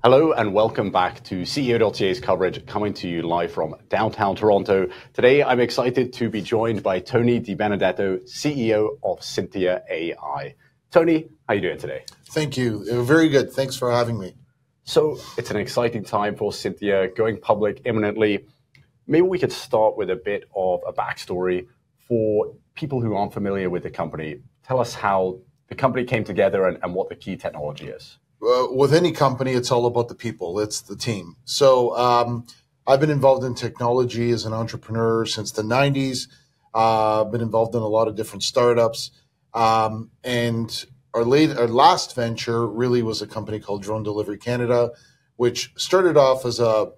Hello and welcome back to CEO.CA's coverage, coming to you live from downtown Toronto. Today I'm excited to be joined by Tony Di Benedetto, CEO of Syntheia AI. Tony, how are you doing today? Thank you. Very good. Thanks for having me. So it's an exciting time for Syntheia, going public imminently. Maybe we could start with a bit of a backstory for people who aren't familiar with the company. Tell us how the company came together and what the key technology is. With any company, it's all about the people. It's the team. So I've been involved in technology as an entrepreneur since the 90s. I've been involved in a lot of different startups. And our last venture really was a company called Drone Delivery Canada, which started off as a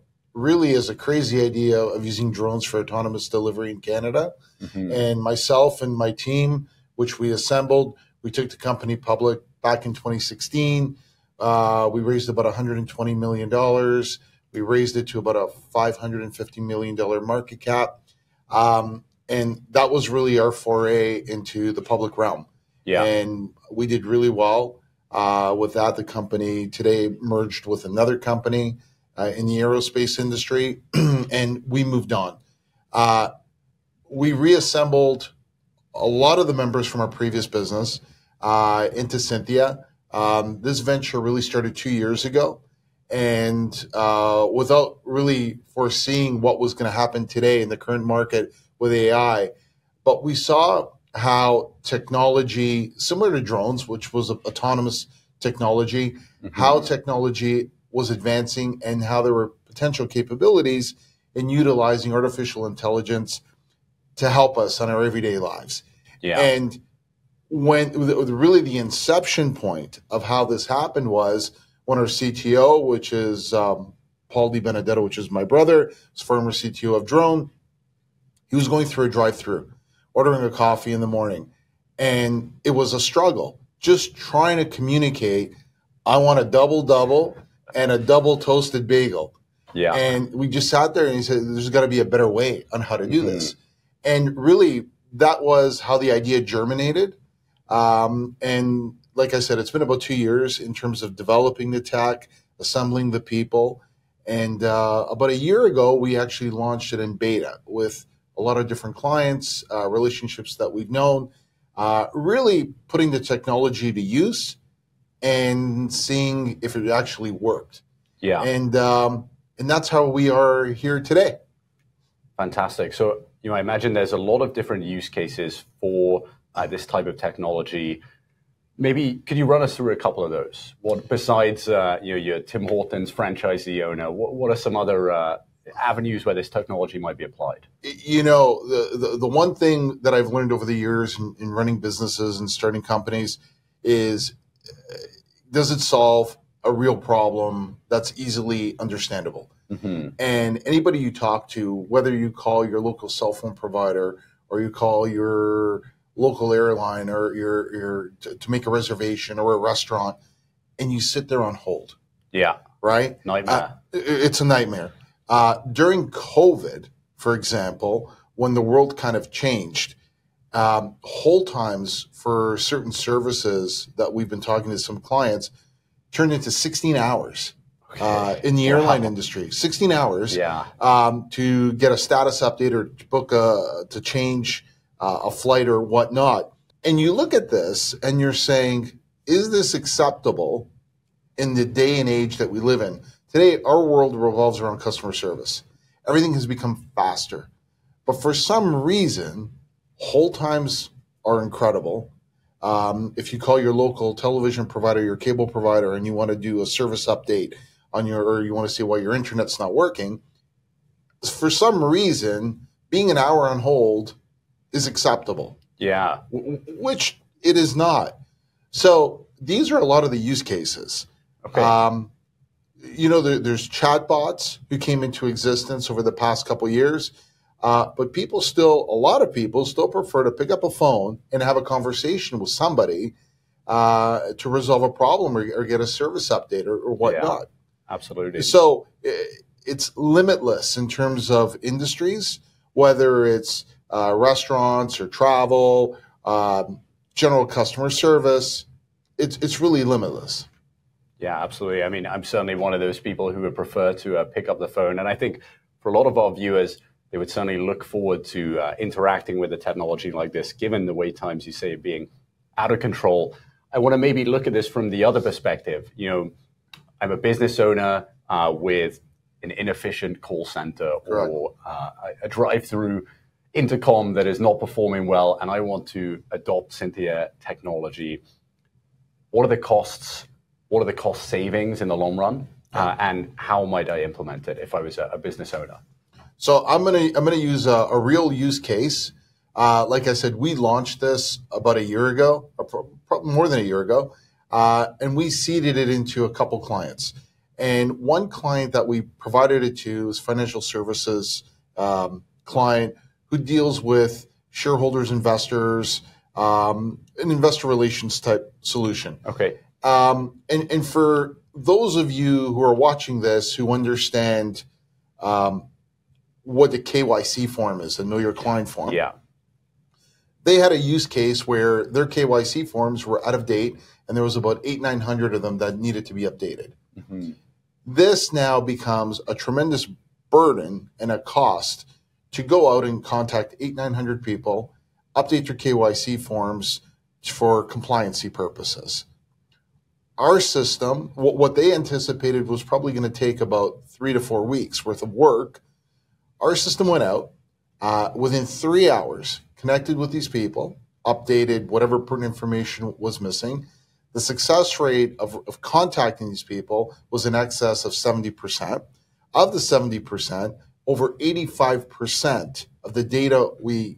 crazy idea of using drones for autonomous delivery in Canada. And myself and my team, which we assembled, we took the company public back in 2016. We raised about $120 million. We raised it to about a $550 million market cap. And that was really our foray into the public realm. Yeah. And we did really well with that. The company today merged with another company in the aerospace industry, and we moved on. We reassembled a lot of the members from our previous business into Syntheia. This venture really started 2 years ago, and without really foreseeing what was going to happen today in the current market with AI, but we saw how technology, similar to drones, which was autonomous technology, how technology was advancing and how there were potential capabilities in utilizing artificial intelligence to help us on our everyday lives. Yeah. And when really the inception point of how this happened was when our CTO, which is Paul Di Benedetto, which is my brother, is former CTO of Drone, he was going through a drive-through, ordering a coffee in the morning. And it was a struggle, just trying to communicate, I want a double-double and a double toasted bagel. Yeah. And we just sat there and he said, there's got to be a better way on how to do this. And really, that was how the idea germinated. And like I said, it's been about 2 years in terms of developing the tech, assembling the people. And about a year ago, we actually launched it in beta with a lot of different clients, relationships that we've known, really putting the technology to use and seeing if it actually worked. Yeah. And that's how we are here today. Fantastic. So, I imagine there's a lot of different use cases for this type of technology. Maybe could you run us through a couple of those? What besides your Tim Hortons franchisee owner? What are some other avenues where this technology might be applied? The one thing that I've learned over the years in running businesses and starting companies is, does it solve a real problem that's easily understandable? And anybody you talk to, whether you call your local cell phone provider or you call your local airline or to make a reservation or a restaurant, and you sit there on hold. Yeah. Right? Nightmare. It's a nightmare. During COVID, for example, when the world kind of changed, hold times for certain services that we've been talking to some clients turned into 16 hours. In the airline industry, 16 hours to get a status update or to book to change a flight or whatnot. And you look at this and you're saying, is this acceptable in the day and age that we live in? Today, our world revolves around customer service. Everything has become faster. But for some reason, hold times are incredible. If you call your local television provider, your cable provider, and you want to do a service update or you want to see why your internet's not working, for some reason, being an hour on hold is acceptable. Yeah. Which it is not. So these are a lot of the use cases. Okay. There's chatbots who came into existence over the past couple of years, but a lot of people still prefer to pick up a phone and have a conversation with somebody to resolve a problem or get a service update or whatnot. Yeah. Absolutely. So it's limitless in terms of industries, whether it's restaurants or travel, general customer service. It's really limitless. Yeah, absolutely. I mean, I'm certainly one of those people who would prefer to pick up the phone. And I think for a lot of our viewers, they would certainly look forward to interacting with a technology like this, given the wait times you say being out of control. I want to maybe look at this from the other perspective. You know, I'm a business owner with an inefficient call center or a drive-through intercom that is not performing well, and I want to adopt Syntheia technology. What are the costs? What are the cost savings in the long run? And how might I implement it if I was a business owner? So I'm gonna use a real use case. Like I said, we launched this about a year ago, or probably more than a year ago, and we seeded it into a couple clients. And one client that we provided it to is financial services client who deals with shareholders, investors, an investor relations type solution. Okay. And for those of you who are watching this who understand what the KYC form is, the Know Your Client form. Yeah. They had a use case where their KYC forms were out of date, and there was about 900 of them that needed to be updated. Mm-hmm. This now becomes a tremendous burden and a cost to go out and contact 900 people, update your KYC forms for compliancy purposes. Our system, what they anticipated was probably going to take about 3 to 4 weeks worth of work. Our system went out within 3 hours, connected with these people, updated whatever pertinent information was missing. The success rate of contacting these people was in excess of 70%. Of the 70%, over 85% of the data we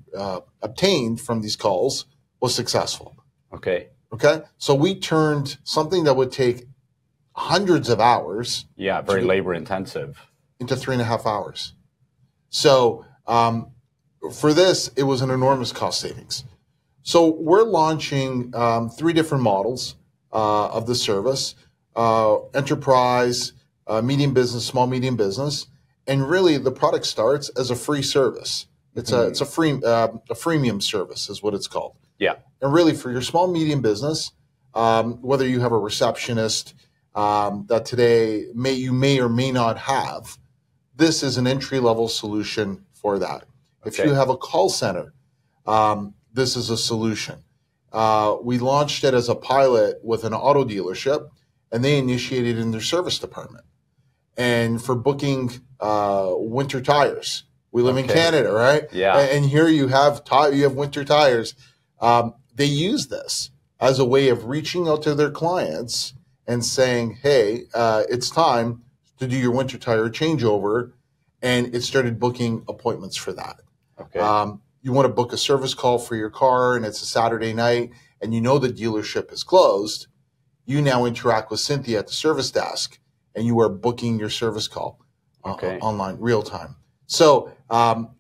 obtained from these calls was successful. Okay. Okay. So we turned something that would take hundreds of hours. Yeah, very labor intensive. Into 3.5 hours. So for this, it was an enormous cost savings. So we're launching 3 different models of the service: enterprise, medium business, small medium business, and really the product starts as a free service. It's a freemium service is what it's called. Yeah. And really for your small medium business, whether you have a receptionist that today you may or may not have, this is an entry-level solution for that. If you have a call center, this is a solution. We launched it as a pilot with an auto dealership, and they initiated in their service department. And for booking winter tires, we live in Canada, right? Yeah. And here you have winter tires. They use this as a way of reaching out to their clients and saying, "Hey, it's time to do your winter tire changeover," and it started booking appointments for that. Okay. You want to book a service call for your car, and it's a Saturday night, and you know the dealership is closed. You now interact with Syntheia at the service desk, and you are booking your service call online, real time. So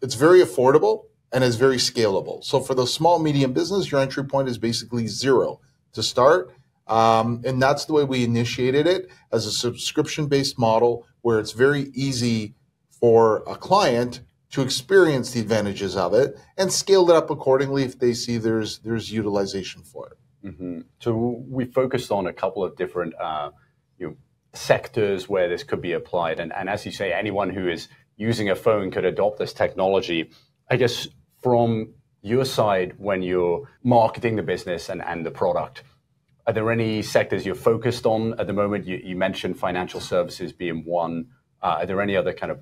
it's very affordable and it's very scalable. So for the small, medium business, your entry point is basically zero to start. And that's the way we initiated it, as a subscription-based model where it's very easy for a client to experience the advantages of it and scale it up accordingly if they see there's utilization for it. Mm-hmm. So we focused on a couple of different sectors where this could be applied. And as you say, anyone who is using a phone could adopt this technology. I guess from your side, when you're marketing the business and the product, are there any sectors you're focused on at the moment? You mentioned financial services being one. Are there any other kind of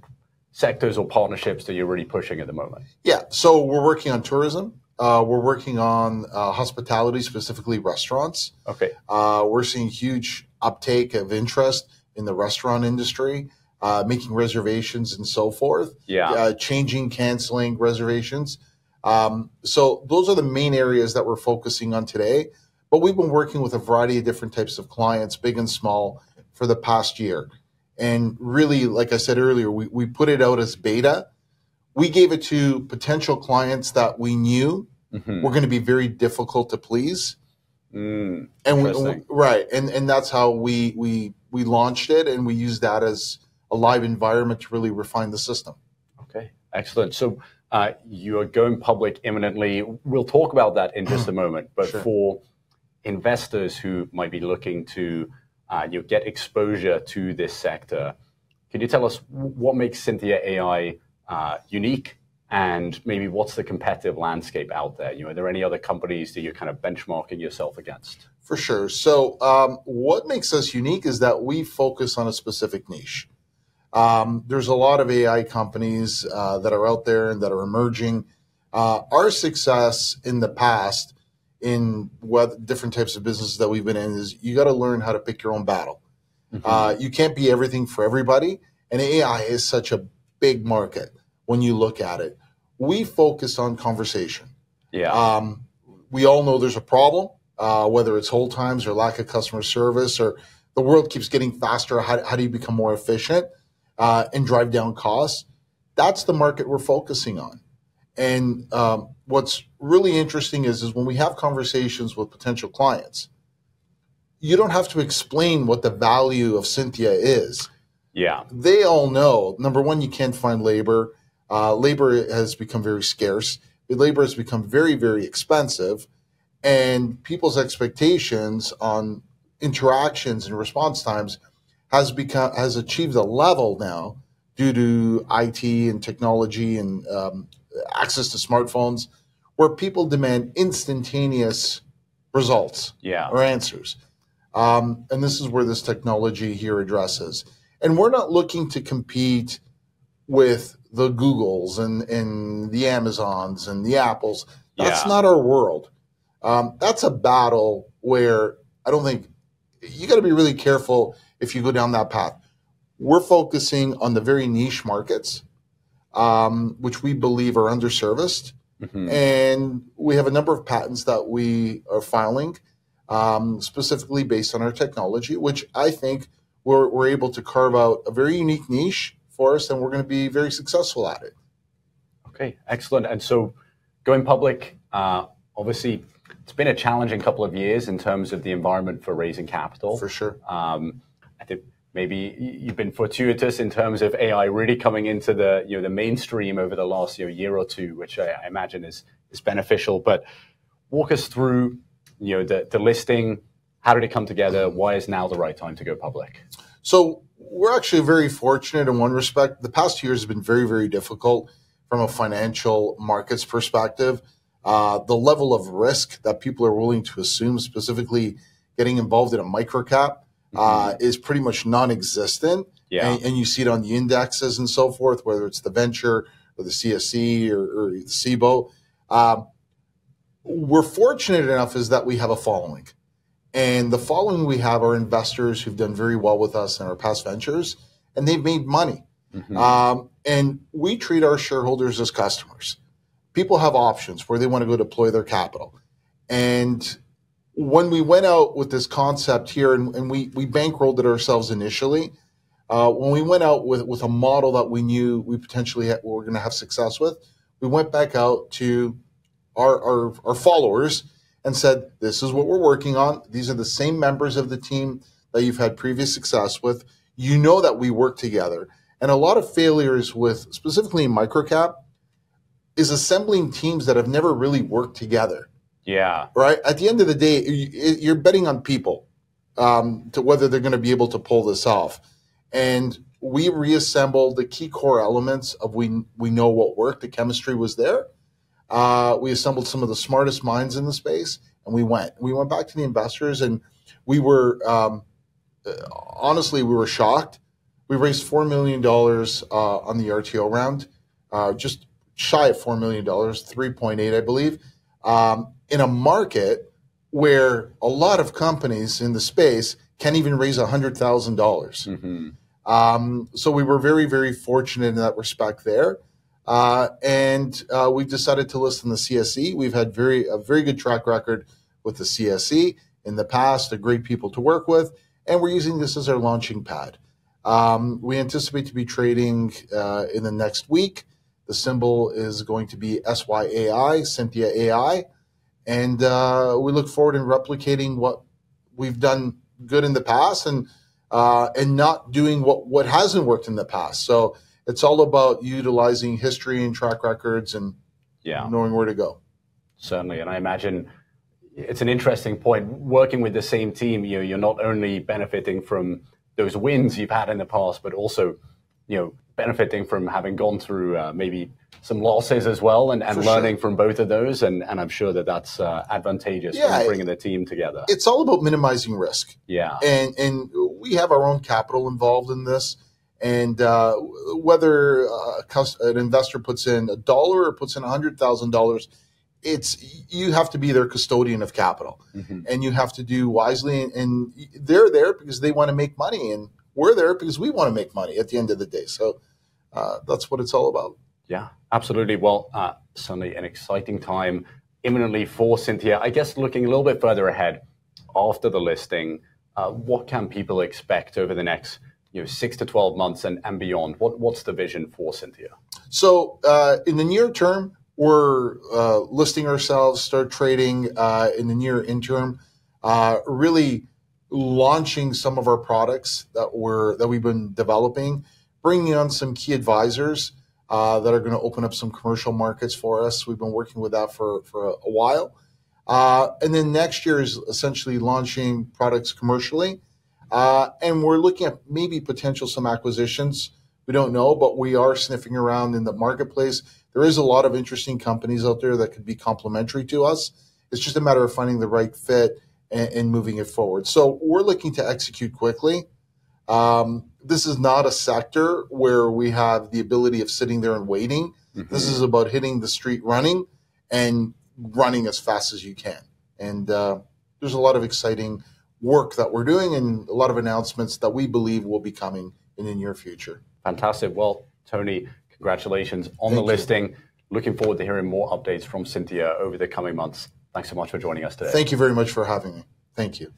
sectors or partnerships that you're really pushing at the moment? Yeah, so we're working on tourism. We're working on hospitality, specifically restaurants. Okay. We're seeing huge uptake of interest in the restaurant industry, making reservations and so forth. Yeah. Changing, canceling reservations. So those are the main areas that we're focusing on today. But we've been working with a variety of different types of clients, big and small, for the past year. And really, like I said earlier, we put it out as beta. We gave it to potential clients that we knew were going to be very difficult to please. And and that's how we launched it, and we used that as a live environment to really refine the system. Okay, excellent. So you are going public imminently. We'll talk about that in just a moment. But for investors who might be looking to get exposure to this sector. Can you tell us what makes Syntheia AI unique, and maybe what's the competitive landscape out there? Are there any other companies that you're kind of benchmarking yourself against? For sure. So what makes us unique is that we focus on a specific niche. There's a lot of AI companies that are out there and that are emerging. Our success in the past in what different types of businesses that we've been in is you got to learn how to pick your own battle. You can't be everything for everybody. And AI is such a big market when you look at it. We focus on conversation. Yeah. We all know there's a problem, whether it's hold times or lack of customer service, or the world keeps getting faster. How do you become more efficient and drive down costs? That's the market we're focusing on. And what's really interesting is when we have conversations with potential clients, you don't have to explain what the value of Syntheia is. Yeah. They all know, number one, you can't find labor. Labor has become very scarce. Labor has become very, very expensive. And people's expectations on interactions and response times has achieved a level now due to IT and technology and access to smartphones, where people demand instantaneous results or answers. And this is where this technology here addresses. And we're not looking to compete with the Googles and the Amazons and the Apples. That's not our world. That's a battle where I don't think you got to be really careful if you go down that path. We're focusing on the very niche markets, which we believe are underserviced. And we have a number of patents that we are filing, specifically based on our technology, which I think we're able to carve out a very unique niche for us, and we're going to be very successful at it. Okay, excellent. And so going public, obviously, it's been a challenging couple of years in terms of the environment for raising capital. For sure. I think maybe you've been fortuitous in terms of AI really coming into the the mainstream over the last year or two, which I imagine is beneficial. But walk us through the listing. How did it come together? Why is now the right time to go public? So we're actually very fortunate in one respect. The past 2 years have been very, very difficult from a financial markets perspective. The level of risk that people are willing to assume, specifically getting involved in a microcap, is pretty much non-existent. Yeah. And you see it on the indexes and so forth, whether it's the venture or the CSE or the SYAI. We're fortunate enough is that we have a following. And the following we have are investors who've done very well with us in our past ventures, and they've made money. And we treat our shareholders as customers. People have options where they want to go deploy their capital. And when we went out with this concept here, and we bankrolled it ourselves initially, when we went out with a model that we knew we potentially were going to have success with, we went back out to our followers and said, this is what we're working on. These are the same members of the team that you've had previous success with. You know that we work together. And a lot of failures with, specifically in microcap, is assembling teams that have never really worked together. Yeah. Right? At the end of the day, you're betting on people to whether they're going to be able to pull this off. And we reassembled the key core elements of we know what worked. The chemistry was there. We assembled some of the smartest minds in the space, and we went back to the investors, and we were, honestly, we were shocked. We raised $4 million on the RTO round, just shy of $4 million, 3.8, I believe, in a market where a lot of companies in the space can't even raise $100,000. So we were very, very fortunate in that respect there. And we decided to list in the CSE. We've had a very good track record with the CSE in the past. They're great people to work with, and we're using this as our launching pad. We anticipate to be trading in the next week. The symbol is going to be SYAI, Syntheia AI, and we look forward in replicating what we've done good in the past and not doing what hasn't worked in the past. So it's all about utilizing history and track records and knowing where to go. Certainly. And I imagine, It's an interesting point. Working with the same team, you're not only benefiting from those wins you've had in the past, but also, benefiting from having gone through maybe some losses as well, and learning from both of those. And I'm sure that's advantageous for bringing the team together. It's all about minimizing risk. Yeah. And we have our own capital involved in this. And whether an investor puts in $1 or puts in $100,000, you have to be their custodian of capital, and you have to do wisely. And they're there because they want to make money, and we're there because we want to make money at the end of the day. So that's what it's all about. Yeah, absolutely. Well, certainly an exciting time imminently for Syntheia. I guess looking a little bit further ahead after the listing, what can people expect over the next 6 to 12 months and beyond? What's the vision for Syntheia? So in the near term, we're listing ourselves, start trading in the near interim, really launching some of our products that we've been developing, bringing on some key advisors that are going to open up some commercial markets for us. We've been working with that for a while. And then next year is essentially launching products commercially. And we're looking at maybe potential some acquisitions. We don't know, but we are sniffing around in the marketplace. There is a lot of interesting companies out there that could be complementary to us. It's just a matter of finding the right fit and moving it forward. So we're looking to execute quickly. This is not a sector where we have the ability of sitting there and waiting. This is about hitting the street running and running as fast as you can. And there's a lot of exciting work that we're doing and a lot of announcements that we believe will be coming in the near future. Fantastic. Well, Tony, congratulations on the listing. Looking forward to hearing more updates from Syntheia over the coming months. Thanks so much for joining us today. Thank you very much for having me. Thank you.